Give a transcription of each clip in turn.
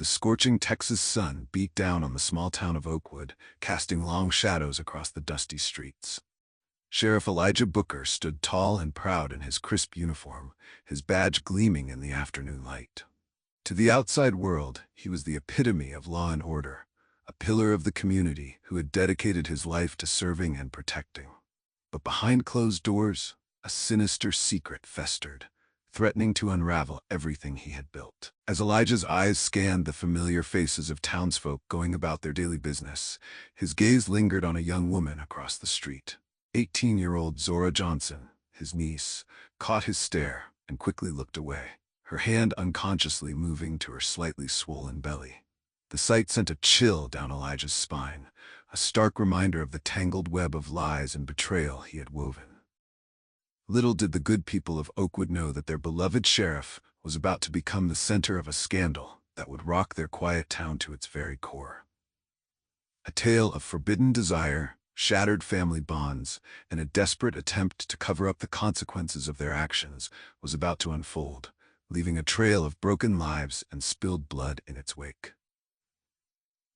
The scorching Texas sun beat down on the small town of Oakwood, casting long shadows across the dusty streets. Sheriff Elijah Booker stood tall and proud in his crisp uniform, his badge gleaming in the afternoon light. To the outside world, he was the epitome of law and order, a pillar of the community who had dedicated his life to serving and protecting. But behind closed doors, a sinister secret festered, threatening to unravel everything he had built. As Elijah's eyes scanned the familiar faces of townsfolk going about their daily business, his gaze lingered on a young woman across the street. 18-year-old Zora Johnson, his niece, caught his stare and quickly looked away, her hand unconsciously moving to her slightly swollen belly. The sight sent a chill down Elijah's spine, a stark reminder of the tangled web of lies and betrayal he had woven. Little did the good people of Oakwood know that their beloved sheriff was about to become the center of a scandal that would rock their quiet town to its very core. A tale of forbidden desire, shattered family bonds, and a desperate attempt to cover up the consequences of their actions was about to unfold, leaving a trail of broken lives and spilled blood in its wake.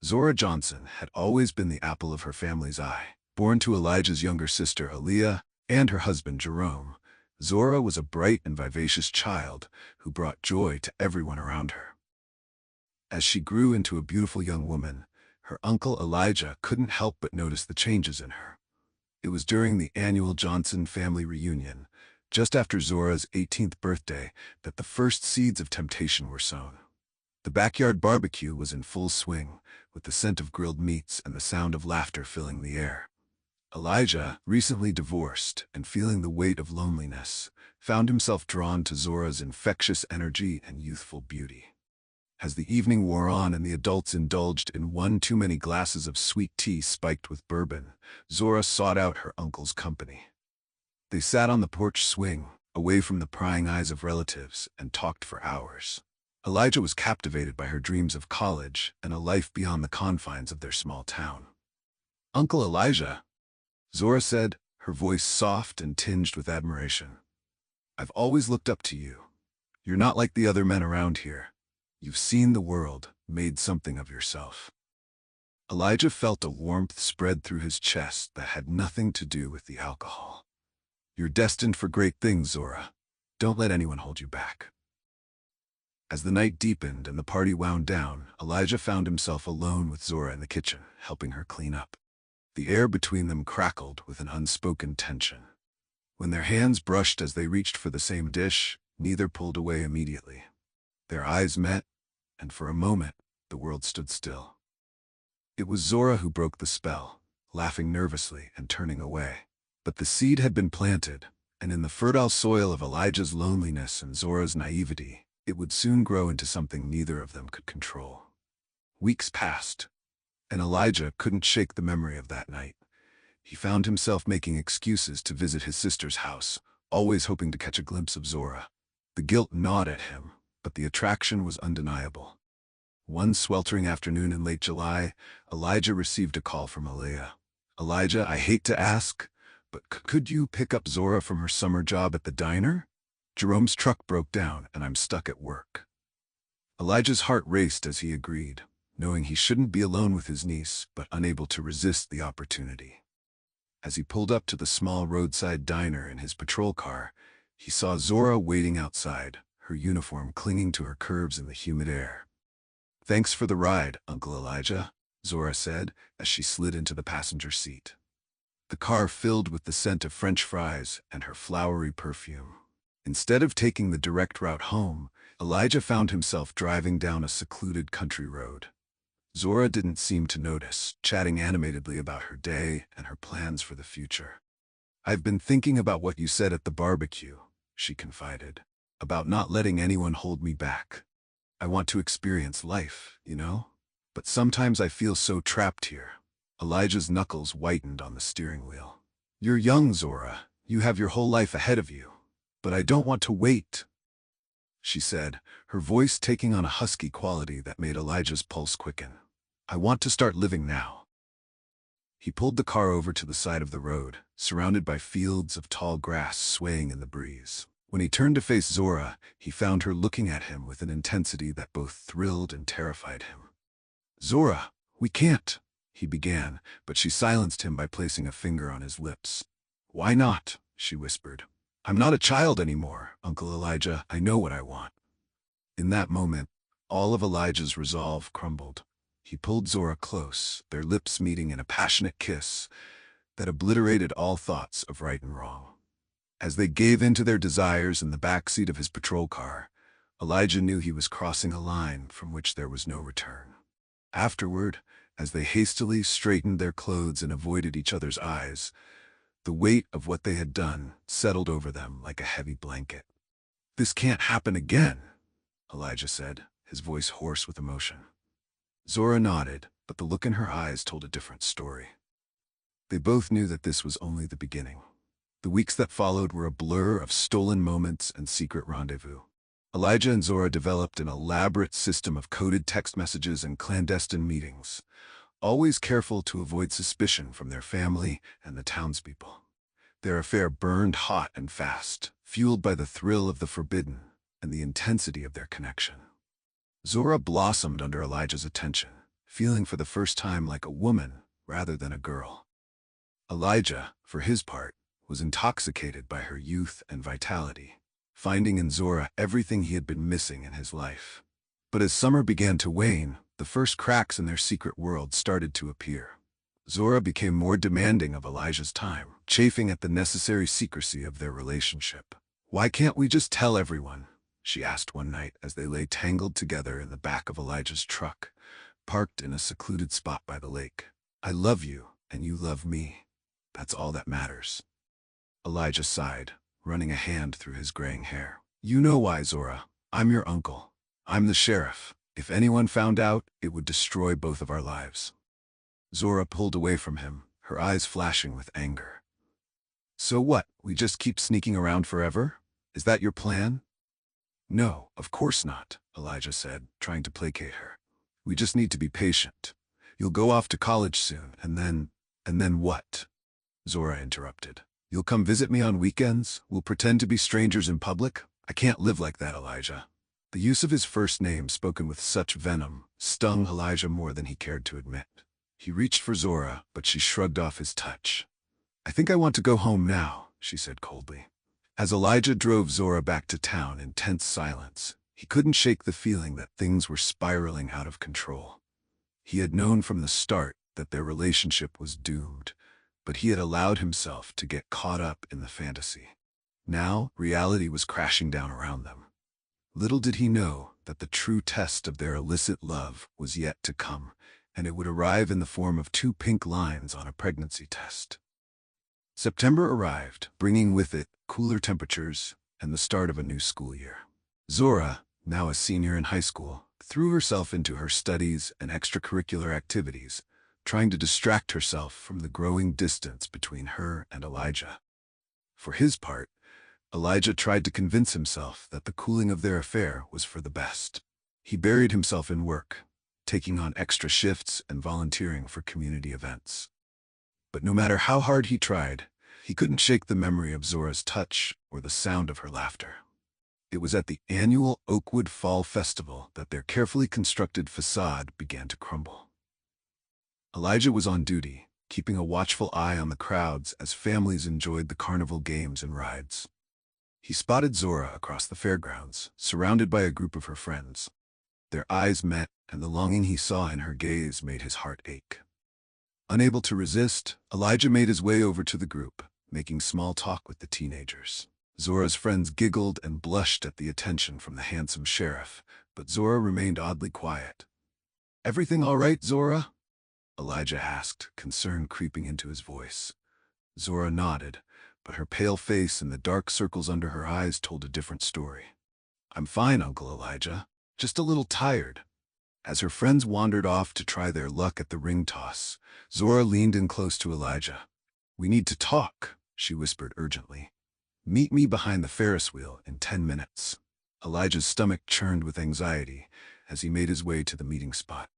Zora Johnson had always been the apple of her family's eye. Born to Elijah's younger sister Aaliyah and her husband Jerome, Zora was a bright and vivacious child who brought joy to everyone around her. As she grew into a beautiful young woman, her uncle Elijah couldn't help but notice the changes in her. It was during the annual Johnson family reunion, just after Zora's 18th birthday, that the first seeds of temptation were sown. The backyard barbecue was in full swing, with the scent of grilled meats and the sound of laughter filling the air. Elijah, recently divorced and feeling the weight of loneliness, found himself drawn to Zora's infectious energy and youthful beauty. As the evening wore on and the adults indulged in one too many glasses of sweet tea spiked with bourbon, Zora sought out her uncle's company. They sat on the porch swing, away from the prying eyes of relatives, and talked for hours. Elijah was captivated by her dreams of college and a life beyond the confines of their small town. "Uncle Elijah," Zora said, her voice soft and tinged with admiration, "I've always looked up to you. You're not like the other men around here. You've seen the world, made something of yourself." Elijah felt a warmth spread through his chest that had nothing to do with the alcohol. "You're destined for great things, Zora. Don't let anyone hold you back." As the night deepened and the party wound down, Elijah found himself alone with Zora in the kitchen, helping her clean up. The air between them crackled with an unspoken tension. When their hands brushed as they reached for the same dish, neither pulled away immediately. Their eyes met, and for a moment, the world stood still. It was Zora who broke the spell, laughing nervously and turning away. But the seed had been planted, and in the fertile soil of Elijah's loneliness and Zora's naivety, it would soon grow into something neither of them could control. Weeks passed, and Elijah couldn't shake the memory of that night. He found himself making excuses to visit his sister's house, always hoping to catch a glimpse of Zora. The guilt gnawed at him, but the attraction was undeniable. One sweltering afternoon in late July, Elijah received a call from Aaliyah. "Elijah, I hate to ask, but could you pick up Zora from her summer job at the diner? Jerome's truck broke down and I'm stuck at work." Elijah's heart raced as he agreed, knowing he shouldn't be alone with his niece, but unable to resist the opportunity. As he pulled up to the small roadside diner in his patrol car, he saw Zora waiting outside, her uniform clinging to her curves in the humid air. "Thanks for the ride, Uncle Elijah," Zora said as she slid into the passenger seat. The car filled with the scent of French fries and her flowery perfume. Instead of taking the direct route home, Elijah found himself driving down a secluded country road. Zora didn't seem to notice, chatting animatedly about her day and her plans for the future. "I've been thinking about what you said at the barbecue," she confided, "about not letting anyone hold me back. I want to experience life, you know? But sometimes I feel so trapped here." Elijah's knuckles whitened on the steering wheel. "You're young, Zora. You have your whole life ahead of you. But I don't want to wait," she said, her voice taking on a husky quality that made Elijah's pulse quicken. "I want to start living now." He pulled the car over to the side of the road, surrounded by fields of tall grass swaying in the breeze. When he turned to face Zora, he found her looking at him with an intensity that both thrilled and terrified him. "Zora, we can't," he began, but she silenced him by placing a finger on his lips. "Why not?" she whispered. "I'm not a child anymore, Uncle Elijah. I know what I want." In that moment, all of Elijah's resolve crumbled. He pulled Zora close, their lips meeting in a passionate kiss that obliterated all thoughts of right and wrong. As they gave in to their desires in the backseat of his patrol car, Elijah knew he was crossing a line from which there was no return. Afterward, as they hastily straightened their clothes and avoided each other's eyes, the weight of what they had done settled over them like a heavy blanket. "This can't happen again," Elijah said, his voice hoarse with emotion. Zora nodded, but the look in her eyes told a different story. They both knew that this was only the beginning. The weeks that followed were a blur of stolen moments and secret rendezvous. Elijah and Zora developed an elaborate system of coded text messages and clandestine meetings, always careful to avoid suspicion from their family and the townspeople. Their affair burned hot and fast, fueled by the thrill of the forbidden and the intensity of their connection. Zora blossomed under Elijah's attention, feeling for the first time like a woman rather than a girl. Elijah, for his part, was intoxicated by her youth and vitality, finding in Zora everything he had been missing in his life. But as summer began to wane, the first cracks in their secret world started to appear. Zora became more demanding of Elijah's time, chafing at the necessary secrecy of their relationship. "Why can't we just tell everyone?" she asked one night as they lay tangled together in the back of Elijah's truck, parked in a secluded spot by the lake. "I love you, and you love me. That's all that matters." Elijah sighed, running a hand through his graying hair. "You know why, Zora. I'm your uncle. I'm the sheriff. If anyone found out, it would destroy both of our lives." Zora pulled away from him, her eyes flashing with anger. "So what, we just keep sneaking around forever? Is that your plan?" "No, of course not," Elijah said, trying to placate her. "We just need to be patient. You'll go off to college soon, and then what?" Zora interrupted. "You'll come visit me on weekends? We'll pretend to be strangers in public? I can't live like that, Elijah." The use of his first name, spoken with such venom, stung Elijah more than he cared to admit. He reached for Zora, but she shrugged off his touch. "I think I want to go home now," she said coldly. As Elijah drove Zora back to town in tense silence, he couldn't shake the feeling that things were spiraling out of control. He had known from the start that their relationship was doomed, but he had allowed himself to get caught up in the fantasy. Now, reality was crashing down around them. Little did he know that the true test of their illicit love was yet to come, and it would arrive in the form of 2 pink lines on a pregnancy test. September arrived, bringing with it cooler temperatures and the start of a new school year. Zora, now a senior in high school, threw herself into her studies and extracurricular activities, trying to distract herself from the growing distance between her and Elijah. For his part, Elijah tried to convince himself that the cooling of their affair was for the best. He buried himself in work, taking on extra shifts and volunteering for community events. But no matter how hard he tried, he couldn't shake the memory of Zora's touch or the sound of her laughter. It was at the annual Oakwood Fall Festival that their carefully constructed facade began to crumble. Elijah was on duty, keeping a watchful eye on the crowds as families enjoyed the carnival games and rides. He spotted Zora across the fairgrounds, surrounded by a group of her friends. Their eyes met, and the longing he saw in her gaze made his heart ache. Unable to resist, Elijah made his way over to the group, making small talk with the teenagers. Zora's friends giggled and blushed at the attention from the handsome sheriff, but Zora remained oddly quiet. "Everything all right, Zora?" Elijah asked, concern creeping into his voice. Zora nodded, but her pale face and the dark circles under her eyes told a different story. "I'm fine, Uncle Elijah. Just a little tired." As her friends wandered off to try their luck at the ring toss, Zora leaned in close to Elijah. "We need to talk," she whispered urgently. "Meet me behind the Ferris wheel in 10 minutes." Elijah's stomach churned with anxiety as he made his way to the meeting spot.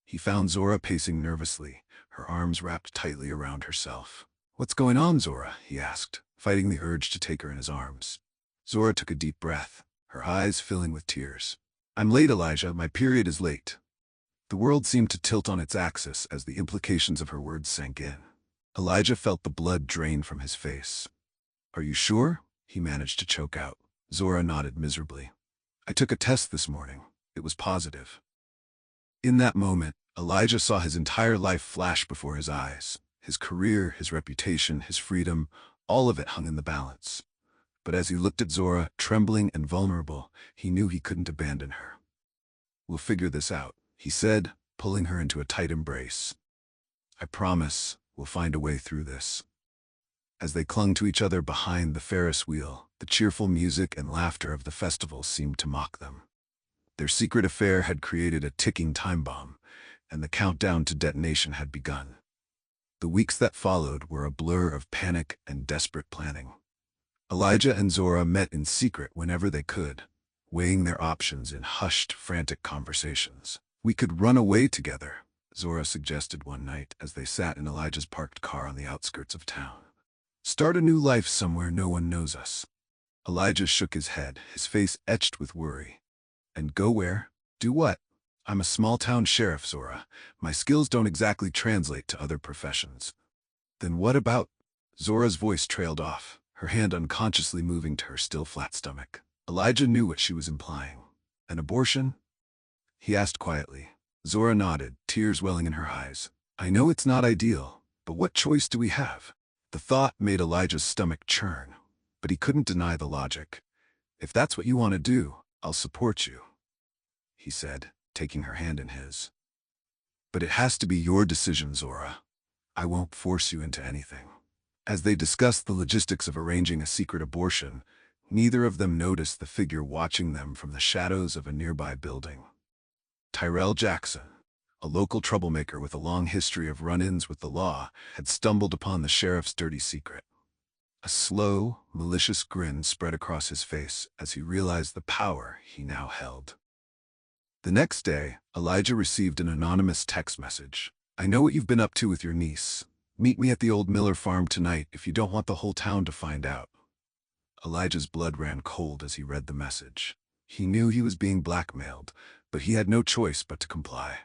He found Zora pacing nervously, her arms wrapped tightly around herself. "What's going on, Zora?" he asked, fighting the urge to take her in his arms. Zora took a deep breath, her eyes filling with tears. I'm late, Elijah. My period is late. The world seemed to tilt on its axis as the implications of her words sank in. Elijah felt the blood drain from his face. Are you sure? He managed to choke out. Zora nodded miserably. I took a test this morning. It was positive. In that moment, Elijah saw his entire life flash before his eyes. His career, his reputation, his freedom, all of it hung in the balance. But as he looked at Zora, trembling and vulnerable, he knew he couldn't abandon her. We'll figure this out, he said, pulling her into a tight embrace. I promise we'll find a way through this. As they clung to each other behind the Ferris wheel, the cheerful music and laughter of the festival seemed to mock them. Their secret affair had created a ticking time bomb, and the countdown to detonation had begun. The weeks that followed were a blur of panic and desperate planning. Elijah and Zora met in secret whenever they could, weighing their options in hushed, frantic conversations. We could run away together, Zora suggested one night as they sat in Elijah's parked car on the outskirts of town. Start a new life somewhere no one knows us. Elijah shook his head, his face etched with worry. And go where? Do what? I'm a small-town sheriff, Zora. My skills don't exactly translate to other professions. Then what about? Zora's voice trailed off, her hand unconsciously moving to her still flat stomach. Elijah knew what she was implying. An abortion? He asked quietly. Zora nodded, tears welling in her eyes. I know it's not ideal, but what choice do we have? The thought made Elijah's stomach churn, but he couldn't deny the logic. If that's what you want to do, I'll support you, he said, taking her hand in his. But it has to be your decision, Zora. I won't force you into anything. As they discussed the logistics of arranging a secret abortion, neither of them noticed the figure watching them from the shadows of a nearby building. Tyrell Jackson, a local troublemaker with a long history of run-ins with the law, had stumbled upon the sheriff's dirty secret. A slow, malicious grin spread across his face as he realized the power he now held. The next day, Elijah received an anonymous text message. I know what you've been up to with your niece. Meet me at the old Miller farm tonight if you don't want the whole town to find out. Elijah's blood ran cold as he read the message. He knew he was being blackmailed, but he had no choice but to comply.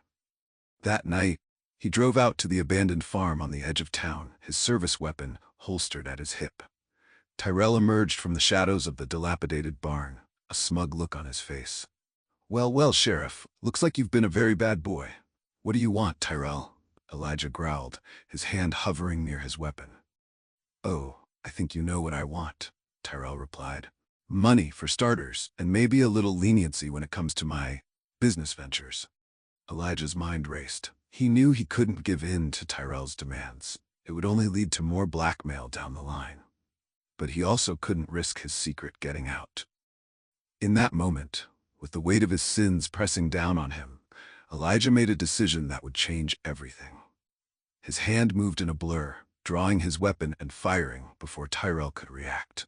That night, he drove out to the abandoned farm on the edge of town, his service weapon holstered at his hip. Tyrell emerged from the shadows of the dilapidated barn, a smug look on his face. Well, well, Sheriff, looks like you've been a very bad boy. What do you want, Tyrell? Elijah growled, his hand hovering near his weapon. Oh, I think you know what I want, Tyrell replied. Money, for starters, and maybe a little leniency when it comes to my business ventures. Elijah's mind raced. He knew he couldn't give in to Tyrell's demands. It would only lead to more blackmail down the line. But he also couldn't risk his secret getting out. In that moment, with the weight of his sins pressing down on him, Elijah made a decision that would change everything. His hand moved in a blur, drawing his weapon and firing before Tyrell could react.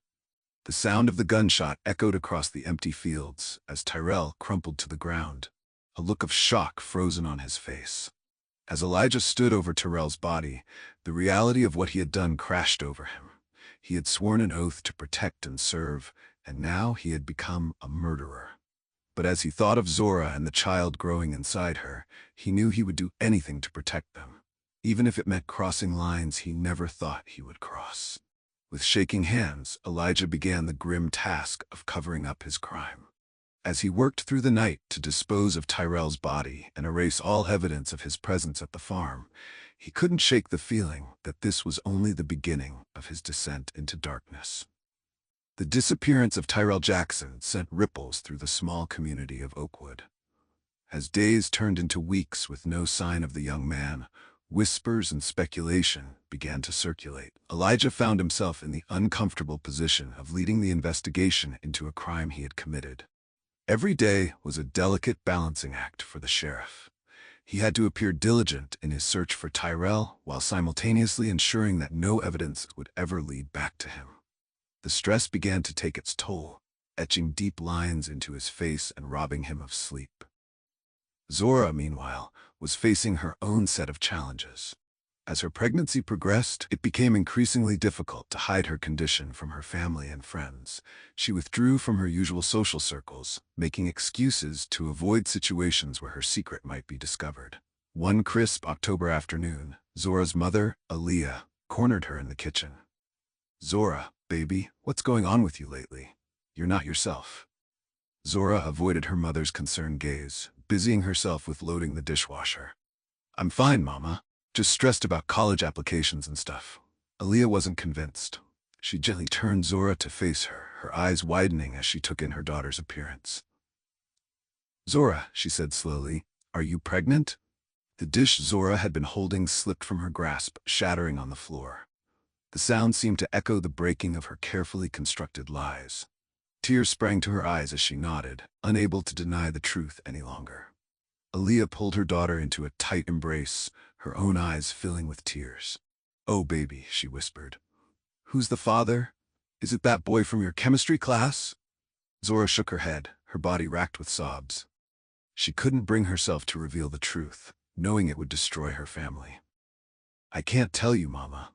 The sound of the gunshot echoed across the empty fields as Tyrell crumpled to the ground, a look of shock frozen on his face. As Elijah stood over Tyrell's body, the reality of what he had done crashed over him. He had sworn an oath to protect and serve, and now he had become a murderer. But as he thought of Zora and the child growing inside her, he knew he would do anything to protect them, even if it meant crossing lines he never thought he would cross. With shaking hands, Elijah began the grim task of covering up his crime. As he worked through the night to dispose of Tyrell's body and erase all evidence of his presence at the farm, he couldn't shake the feeling that this was only the beginning of his descent into darkness. The disappearance of Tyrell Jackson sent ripples through the small community of Oakwood. As days turned into weeks with no sign of the young man, whispers and speculation began to circulate. Elijah found himself in the uncomfortable position of leading the investigation into a crime he had committed. Every day was a delicate balancing act for the sheriff. He had to appear diligent in his search for Tyrell while simultaneously ensuring that no evidence would ever lead back to him. The stress began to take its toll, etching deep lines into his face and robbing him of sleep. Zora, meanwhile, was facing her own set of challenges. As her pregnancy progressed, it became increasingly difficult to hide her condition from her family and friends. She withdrew from her usual social circles, making excuses to avoid situations where her secret might be discovered. One crisp October afternoon, Zora's mother, Aaliyah, cornered her in the kitchen. "Zora, baby, what's going on with you lately? You're not yourself." Zora avoided her mother's concerned gaze, busying herself with loading the dishwasher. "I'm fine, Mama. Just stressed about college applications and stuff." Aaliyah wasn't convinced. She gently turned Zora to face her, her eyes widening as she took in her daughter's appearance. "Zora," she said slowly, "are you pregnant?" The dish Zora had been holding slipped from her grasp, shattering on the floor. The sound seemed to echo the breaking of her carefully constructed lies. Tears sprang to her eyes as she nodded, unable to deny the truth any longer. Aaliyah pulled her daughter into a tight embrace, her own eyes filling with tears. "Oh, baby," she whispered. "Who's the father? Is it that boy from your chemistry class?" Zora shook her head, her body racked with sobs. She couldn't bring herself to reveal the truth, knowing it would destroy her family. "I can't tell you, Mama.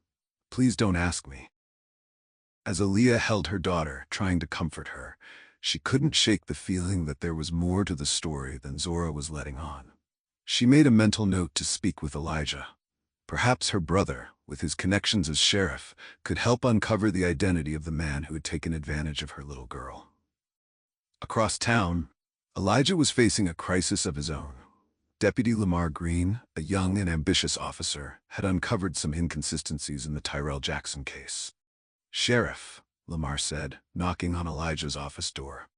Please don't ask me." As Aaliyah held her daughter, trying to comfort her, she couldn't shake the feeling that there was more to the story than Zora was letting on. She made a mental note to speak with Elijah. Perhaps her brother, with his connections as sheriff, could help uncover the identity of the man who had taken advantage of her little girl. Across town, Elijah was facing a crisis of his own. Deputy Lamar Green, a young and ambitious officer, had uncovered some inconsistencies in the Tyrell Jackson case. "Sheriff," Lamar said, knocking on Elijah's office door.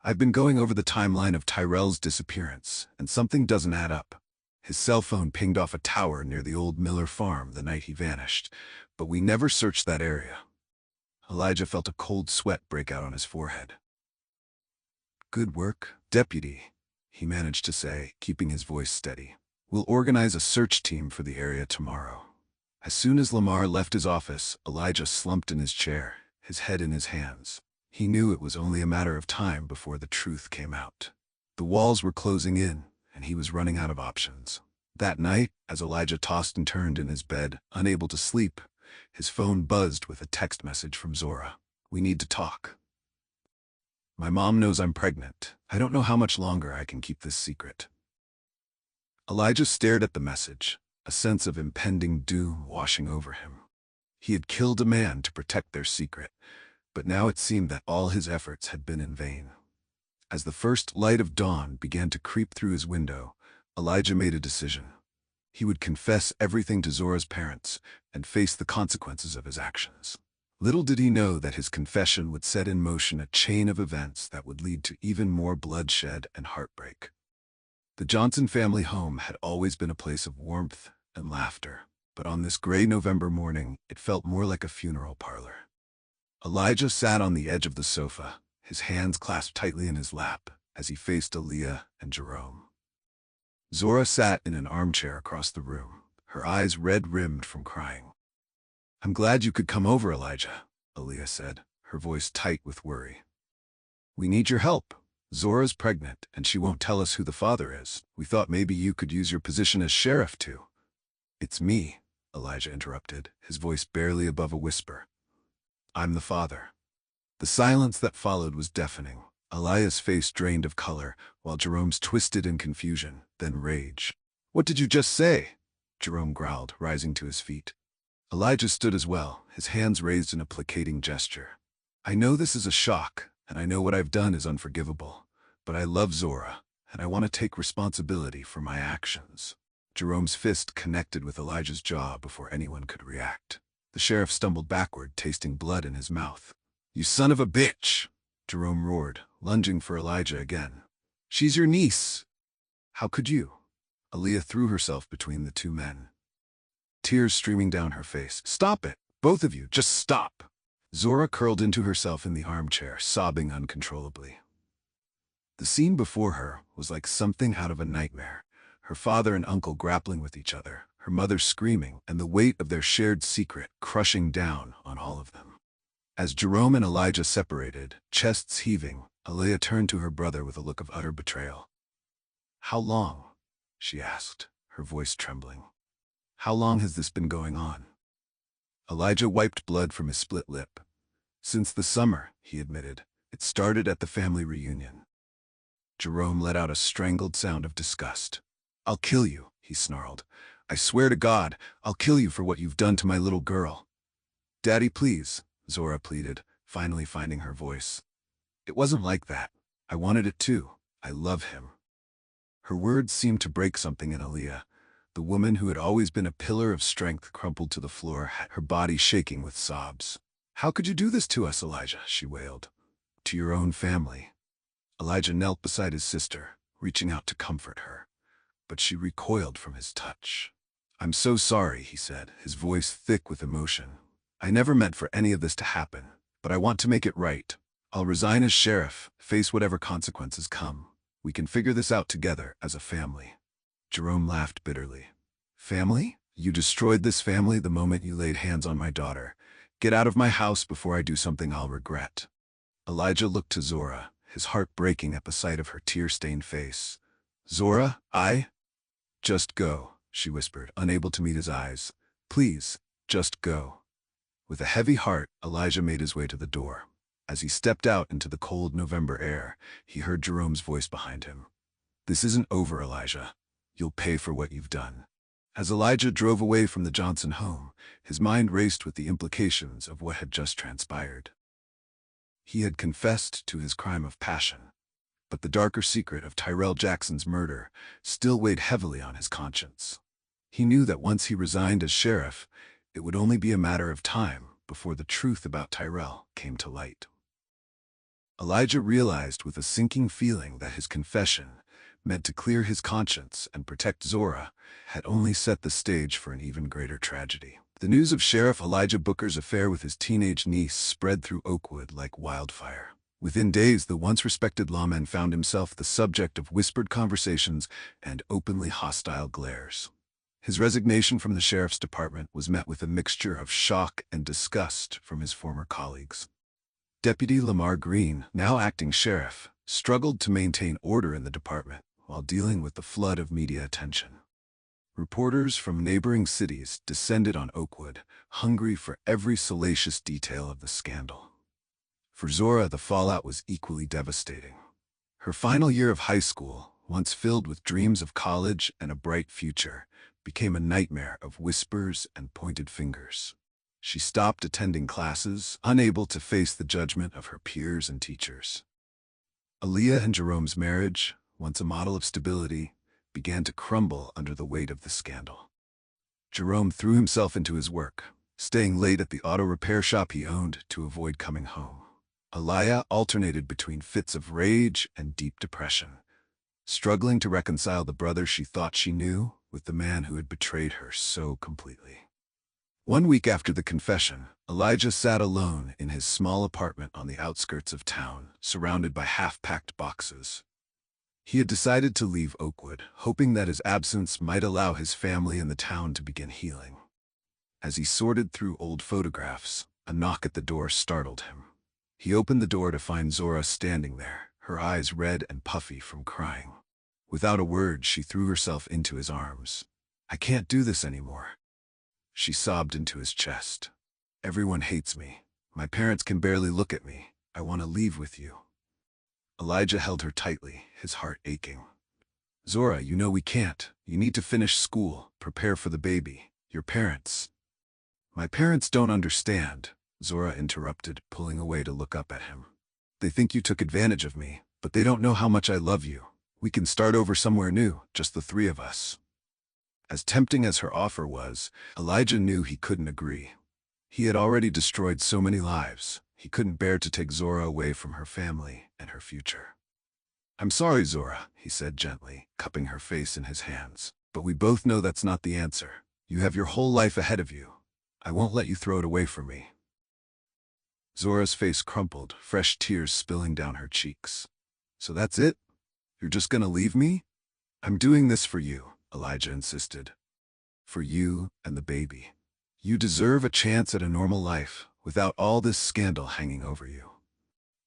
"I've been going over the timeline of Tyrell's disappearance, and something doesn't add up. His cell phone pinged off a tower near the old Miller farm the night he vanished, but we never searched that area." Elijah felt a cold sweat break out on his forehead. "Good work, Deputy," he managed to say, keeping his voice steady. "We'll organize a search team for the area tomorrow." As soon as Lamar left his office, Elijah slumped in his chair, his head in his hands. He knew it was only a matter of time before the truth came out. The walls were closing in, and he was running out of options. That night, as Elijah tossed and turned in his bed, unable to sleep, his phone buzzed with a text message from Zora. "We need to talk. My mom knows I'm pregnant. I don't know how much longer I can keep this secret." Elijah stared at the message, a sense of impending doom washing over him. He had killed a man to protect their secret, but now it seemed that all his efforts had been in vain. As the first light of dawn began to creep through his window, Elijah made a decision. He would confess everything to Zora's parents and face the consequences of his actions. Little did he know that his confession would set in motion a chain of events that would lead to even more bloodshed and heartbreak. The Johnson family home had always been a place of warmth and laughter, but on this gray November morning, it felt more like a funeral parlor. Elijah sat on the edge of the sofa, his hands clasped tightly in his lap, as he faced Aaliyah and Jerome. Zora sat in an armchair across the room, her eyes red-rimmed from crying. "I'm glad you could come over, Elijah," Aaliyah said, her voice tight with worry. "We need your help. Zora's pregnant, and she won't tell us who the father is. We thought maybe you could use your position as sheriff too." "It's me," Elijah interrupted, his voice barely above a whisper. "I'm the father." The silence that followed was deafening. Aaliyah's face drained of color, while Jerome's twisted in confusion, then rage. "What did you just say?" Jerome growled, rising to his feet. Elijah stood as well, his hands raised in a placating gesture. "I know this is a shock, and I know what I've done is unforgivable, but I love Zora, and I want to take responsibility for my actions." Jerome's fist connected with Elijah's jaw before anyone could react. The sheriff stumbled backward, tasting blood in his mouth. "You son of a bitch!" Jerome roared, lunging for Elijah again. "She's your niece. How could you?" Aaliyah threw herself between the two men, tears streaming down her face. "Stop it! Both of you, just stop!" Zora curled into herself in the armchair, sobbing uncontrollably. The scene before her was like something out of a nightmare. Her father and uncle grappling with each other, her mother screaming, and the weight of their shared secret crushing down on all of them. As Jerome and Elijah separated, chests heaving, Aaliyah turned to her brother with a look of utter betrayal. "How long?" she asked, her voice trembling. How long has this been going on? Elijah wiped blood from his split lip. Since the summer, he admitted. It started at the family reunion. Jerome let out a strangled sound of disgust. I'll kill you, he snarled. I swear to God, I'll kill you for what you've done to my little girl. Daddy, please, Zora pleaded, finally finding her voice. It wasn't like that. I wanted it too. I love him. Her words seemed to break something in Aaliyah. The woman who had always been a pillar of strength crumpled to the floor, her body shaking with sobs. How could you do this to us, Elijah? She wailed. To your own family. Elijah knelt beside his sister, reaching out to comfort her. But she recoiled from his touch. I'm so sorry, he said, his voice thick with emotion. I never meant for any of this to happen, but I want to make it right. I'll resign as sheriff, face whatever consequences come. We can figure this out together as a family. Jerome laughed bitterly. Family? You destroyed this family the moment you laid hands on my daughter. Get out of my house before I do something I'll regret. Elijah looked to Zora, his heart breaking at the sight of her tear-stained face. Zora, Just go, she whispered, unable to meet his eyes. Please, just go. With a heavy heart, Elijah made his way to the door. As he stepped out into the cold November air, he heard Jerome's voice behind him. This isn't over, Elijah. You'll pay for what you've done. As Elijah drove away from the Johnson home, his mind raced with the implications of what had just transpired. He had confessed to his crime of passion, but the darker secret of Tyrell Jackson's murder still weighed heavily on his conscience. He knew that once he resigned as sheriff, it would only be a matter of time before the truth about Tyrell came to light. Elijah realized with a sinking feeling that his confession, meant to clear his conscience and protect Zora, had only set the stage for an even greater tragedy. The news of Sheriff Elijah Booker's affair with his teenage niece spread through Oakwood like wildfire. Within days, the once respected lawman found himself the subject of whispered conversations and openly hostile glares. His resignation from the sheriff's department was met with a mixture of shock and disgust from his former colleagues. Deputy Lamar Green, now acting sheriff, struggled to maintain order in the department while dealing with the flood of media attention. Reporters from neighboring cities descended on Oakwood, hungry for every salacious detail of the scandal. For Zora, the fallout was equally devastating. Her final year of high school, once filled with dreams of college and a bright future, became a nightmare of whispers and pointed fingers. She stopped attending classes, unable to face the judgment of her peers and teachers. Aaliyah and Jerome's marriage, once a model of stability, began to crumble under the weight of the scandal. Jerome threw himself into his work, staying late at the auto repair shop he owned to avoid coming home. Aaliyah alternated between fits of rage and deep depression, struggling to reconcile the brother she thought she knew with the man who had betrayed her so completely. One week after the confession, Elijah sat alone in his small apartment on the outskirts of town, surrounded by half-packed boxes. He had decided to leave Oakwood, hoping that his absence might allow his family and the town to begin healing. As he sorted through old photographs, a knock at the door startled him. He opened the door to find Zora standing there, her eyes red and puffy from crying. Without a word, she threw herself into his arms. I can't do this anymore. She sobbed into his chest. Everyone hates me. My parents can barely look at me. I want to leave with you. Elijah held her tightly, his heart aching. Zora, you know we can't. You need to finish school, prepare for the baby. Your parents. My parents don't understand, Zora interrupted, pulling away to look up at him. They think you took advantage of me, but they don't know how much I love you. We can start over somewhere new, just the three of us. As tempting as her offer was, Elijah knew he couldn't agree. He had already destroyed so many lives. He couldn't bear to take Zora away from her family and her future. I'm sorry, Zora, he said gently, cupping her face in his hands. But we both know that's not the answer. You have your whole life ahead of you. I won't let you throw it away from me. Zora's face crumpled, fresh tears spilling down her cheeks. So that's it? You're just gonna leave me? I'm doing this for you, Elijah insisted. For you and the baby. You deserve a chance at a normal life, without all this scandal hanging over you.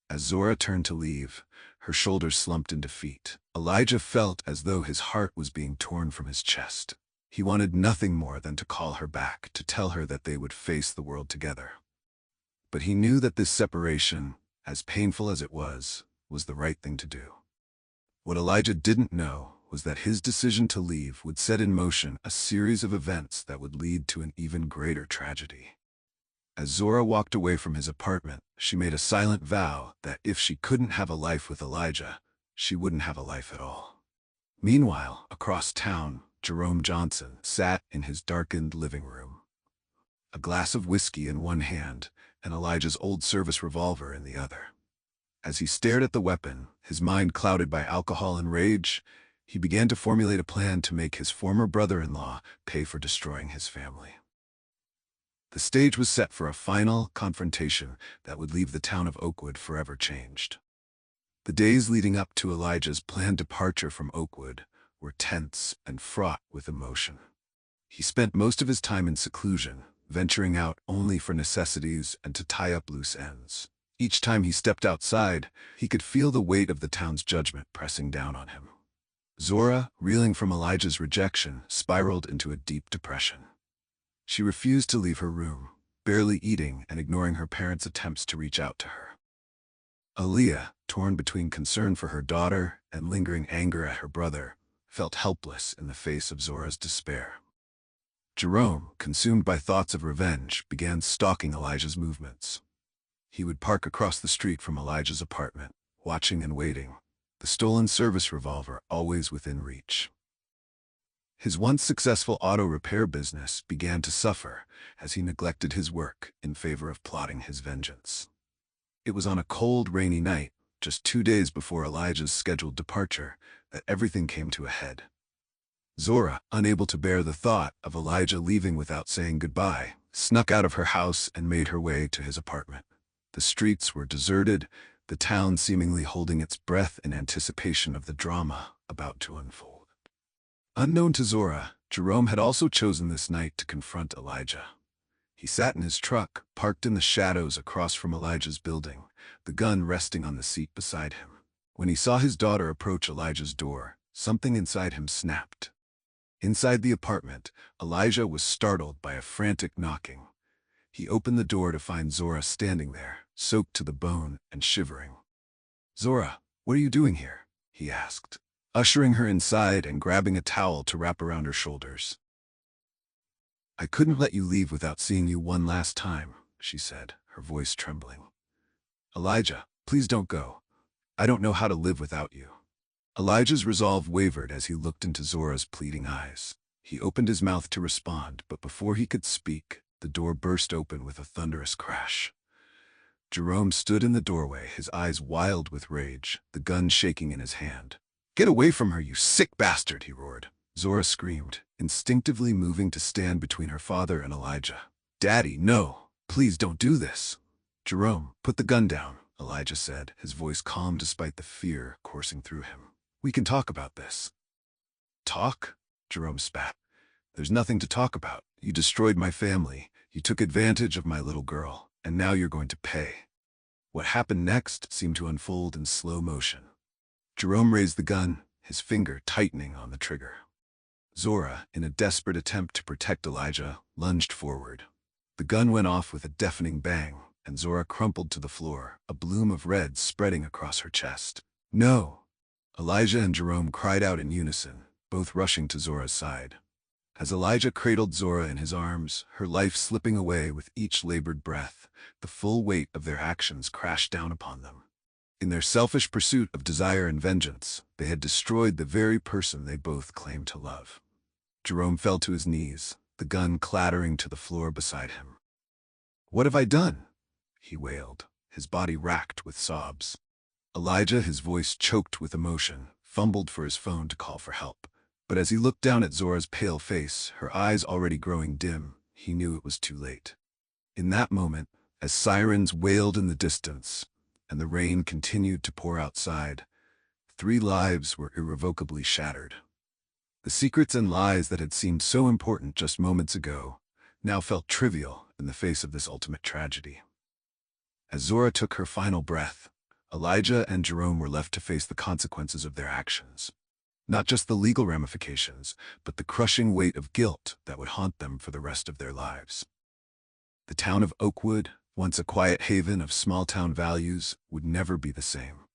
As Zora turned to leave, her shoulders slumped in defeat. Elijah felt as though his heart was being torn from his chest. He wanted nothing more than to call her back, to tell her that they would face the world together. But he knew that this separation, as painful as it was the right thing to do. What Elijah didn't know was that his decision to leave would set in motion a series of events that would lead to an even greater tragedy. As Zora walked away from his apartment, she made a silent vow that if she couldn't have a life with Elijah, she wouldn't have a life at all. Meanwhile, across town, Jerome Johnson sat in his darkened living room, a glass of whiskey in one hand and Elijah's old service revolver in the other. As he stared at the weapon, his mind clouded by alcohol and rage, he began to formulate a plan to make his former brother-in-law pay for destroying his family. The stage was set for a final confrontation that would leave the town of Oakwood forever changed. The days leading up to Elijah's planned departure from Oakwood were tense and fraught with emotion. He spent most of his time in seclusion, venturing out only for necessities and to tie up loose ends. Each time he stepped outside, he could feel the weight of the town's judgment pressing down on him. Zora, reeling from Elijah's rejection, spiraled into a deep depression. She refused to leave her room, barely eating and ignoring her parents' attempts to reach out to her. Aaliyah, torn between concern for her daughter and lingering anger at her brother, felt helpless in the face of Zora's despair. Jerome, consumed by thoughts of revenge, began stalking Elijah's movements. He would park across the street from Elijah's apartment, watching and waiting, the stolen service revolver always within reach. His once successful auto repair business began to suffer as he neglected his work in favor of plotting his vengeance. It was on a cold, rainy night, just 2 days before Elijah's scheduled departure, that everything came to a head. Zora, unable to bear the thought of Elijah leaving without saying goodbye, snuck out of her house and made her way to his apartment. The streets were deserted, the town seemingly holding its breath in anticipation of the drama about to unfold. Unknown to Zora, Jerome had also chosen this night to confront Elijah. He sat in his truck, parked in the shadows across from Elijah's building, the gun resting on the seat beside him. When he saw his daughter approach Elijah's door, something inside him snapped. Inside the apartment, Elijah was startled by a frantic knocking. He opened the door to find Zora standing there, soaked to the bone and shivering. "Zora, what are you doing here?" he asked, ushering her inside and grabbing a towel to wrap around her shoulders. "I couldn't let you leave without seeing you one last time," she said, her voice trembling. "Elijah, please don't go. I don't know how to live without you." Elijah's resolve wavered as he looked into Zora's pleading eyes. He opened his mouth to respond, but before he could speak, the door burst open with a thunderous crash. Jerome stood in the doorway, his eyes wild with rage, the gun shaking in his hand. "Get away from her, you sick bastard!" he roared. Zora screamed, instinctively moving to stand between her father and Elijah. "Daddy, no! Please don't do this!" "Jerome, put the gun down," Elijah said, his voice calm despite the fear coursing through him. "We can talk about this." "Talk?" Jerome spat. "There's nothing to talk about. You destroyed my family, you took advantage of my little girl, and now you're going to pay." What happened next seemed to unfold in slow motion. Jerome raised the gun, his finger tightening on the trigger. Zora, in a desperate attempt to protect Elijah, lunged forward. The gun went off with a deafening bang, and Zora crumpled to the floor, a bloom of red spreading across her chest. "No!" Elijah and Jerome cried out in unison, both rushing to Zora's side. As Elijah cradled Zora in his arms, her life slipping away with each labored breath, the full weight of their actions crashed down upon them. In their selfish pursuit of desire and vengeance, they had destroyed the very person they both claimed to love. Jerome fell to his knees, the gun clattering to the floor beside him. "What have I done?" he wailed, his body racked with sobs. Elijah, his voice choked with emotion, fumbled for his phone to call for help. But as he looked down at Zora's pale face, her eyes already growing dim, he knew it was too late. In that moment, as sirens wailed in the distance, and the rain continued to pour outside, 3 lives were irrevocably shattered. The secrets and lies that had seemed so important just moments ago now felt trivial in the face of this ultimate tragedy. As Zora took her final breath, Elijah and Jerome were left to face the consequences of their actions. Not just the legal ramifications, but the crushing weight of guilt that would haunt them for the rest of their lives. The town of Oakwood, once a quiet haven of small-town values, would never be the same.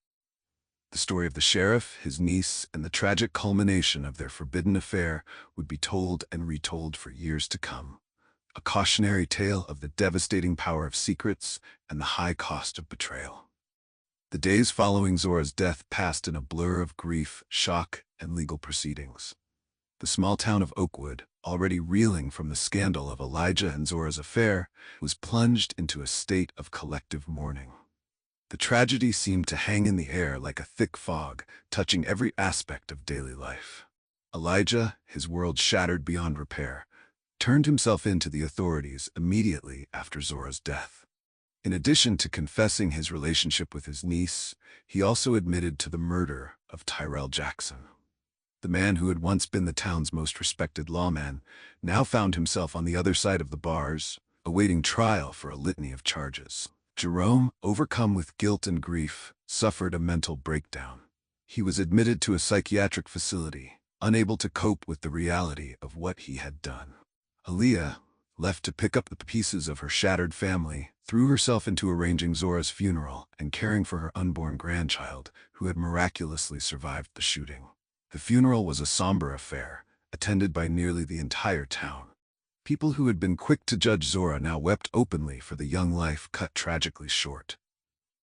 The story of the sheriff, his niece, and the tragic culmination of their forbidden affair would be told and retold for years to come. A cautionary tale of the devastating power of secrets and the high cost of betrayal. The days following Zora's death passed in a blur of grief, shock, and legal proceedings. The small town of Oakwood, already reeling from the scandal of Elijah and Zora's affair, was plunged into a state of collective mourning. The tragedy seemed to hang in the air like a thick fog, touching every aspect of daily life. Elijah, his world shattered beyond repair, turned himself in to the authorities immediately after Zora's death. In addition to confessing his relationship with his niece, he also admitted to the murder of Tyrell Jackson. The man who had once been the town's most respected lawman now found himself on the other side of the bars, awaiting trial for a litany of charges. Jerome, overcome with guilt and grief, suffered a mental breakdown. He was admitted to a psychiatric facility, unable to cope with the reality of what he had done. Aaliyah, left to pick up the pieces of her shattered family, threw herself into arranging Zora's funeral and caring for her unborn grandchild, who had miraculously survived the shooting. The funeral was a somber affair, attended by nearly the entire town. People who had been quick to judge Zora now wept openly for the young life cut tragically short.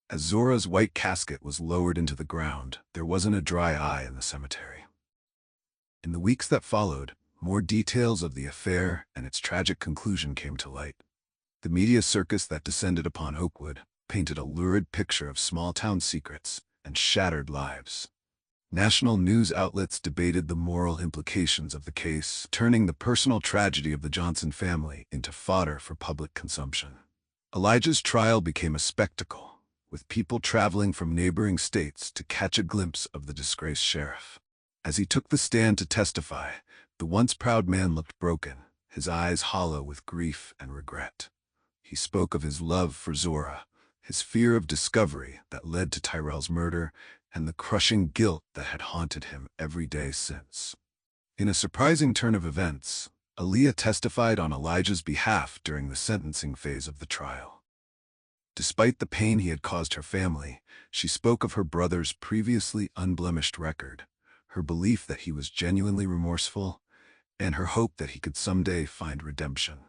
As Zora's white casket was lowered into the ground, there wasn't a dry eye in the cemetery. In the weeks that followed, more details of the affair and its tragic conclusion came to light. The media circus that descended upon Oakwood painted a lurid picture of small-town secrets and shattered lives. National news outlets debated the moral implications of the case, turning the personal tragedy of the Johnson family into fodder for public consumption. Elijah's trial became a spectacle, with people traveling from neighboring states to catch a glimpse of the disgraced sheriff. As he took the stand to testify, the once proud man looked broken, his eyes hollow with grief and regret. He spoke of his love for Zora, his fear of discovery that led to Tyrell's murder, and the crushing guilt that had haunted him every day since. In a surprising turn of events, Aaliyah testified on Elijah's behalf during the sentencing phase of the trial. Despite the pain he had caused her family, she spoke of her brother's previously unblemished record, her belief that he was genuinely remorseful, and her hope that he could someday find redemption.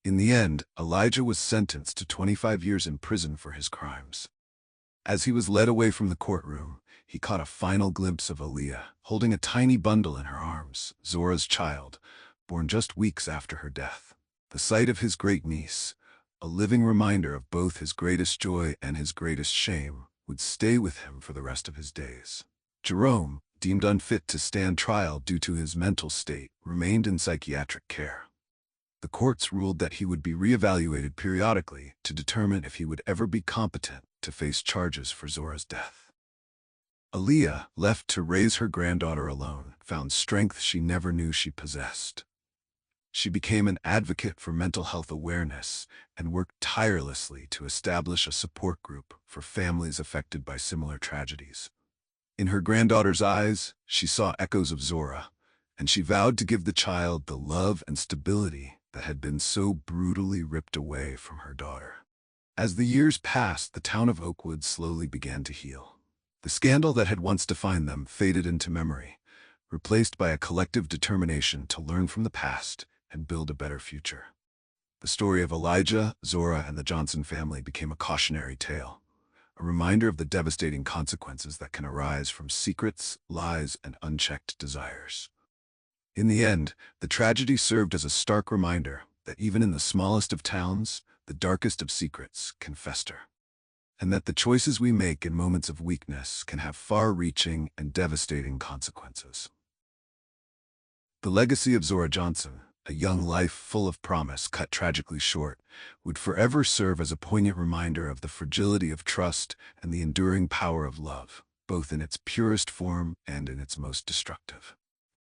In the end, Elijah was sentenced to 25 years in prison for his crimes. As he was led away from the courtroom, he caught a final glimpse of Aaliyah, holding a tiny bundle in her arms, Zora's child, born just weeks after her death. The sight of his great niece, a living reminder of both his greatest joy and his greatest shame, would stay with him for the rest of his days. Jerome, deemed unfit to stand trial due to his mental state, remained in psychiatric care. The courts ruled that he would be reevaluated periodically to determine if he would ever be competent to face charges for Zora's death. Aaliyah, left to raise her granddaughter alone, found strength she never knew she possessed. She became an advocate for mental health awareness and worked tirelessly to establish a support group for families affected by similar tragedies. In her granddaughter's eyes, she saw echoes of Zora, and she vowed to give the child the love and stability that had been so brutally ripped away from her daughter. As the years passed, the town of Oakwood slowly began to heal. The scandal that had once defined them faded into memory, replaced by a collective determination to learn from the past and build a better future. The story of Elijah, Zora, and the Johnson family became a cautionary tale, a reminder of the devastating consequences that can arise from secrets, lies, and unchecked desires. In the end, the tragedy served as a stark reminder that even in the smallest of towns, the darkest of secrets can fester, and that the choices we make in moments of weakness can have far-reaching and devastating consequences. The legacy of Zora Johnson, a young life full of promise cut tragically short, would forever serve as a poignant reminder of the fragility of trust and the enduring power of love, both in its purest form and in its most destructive.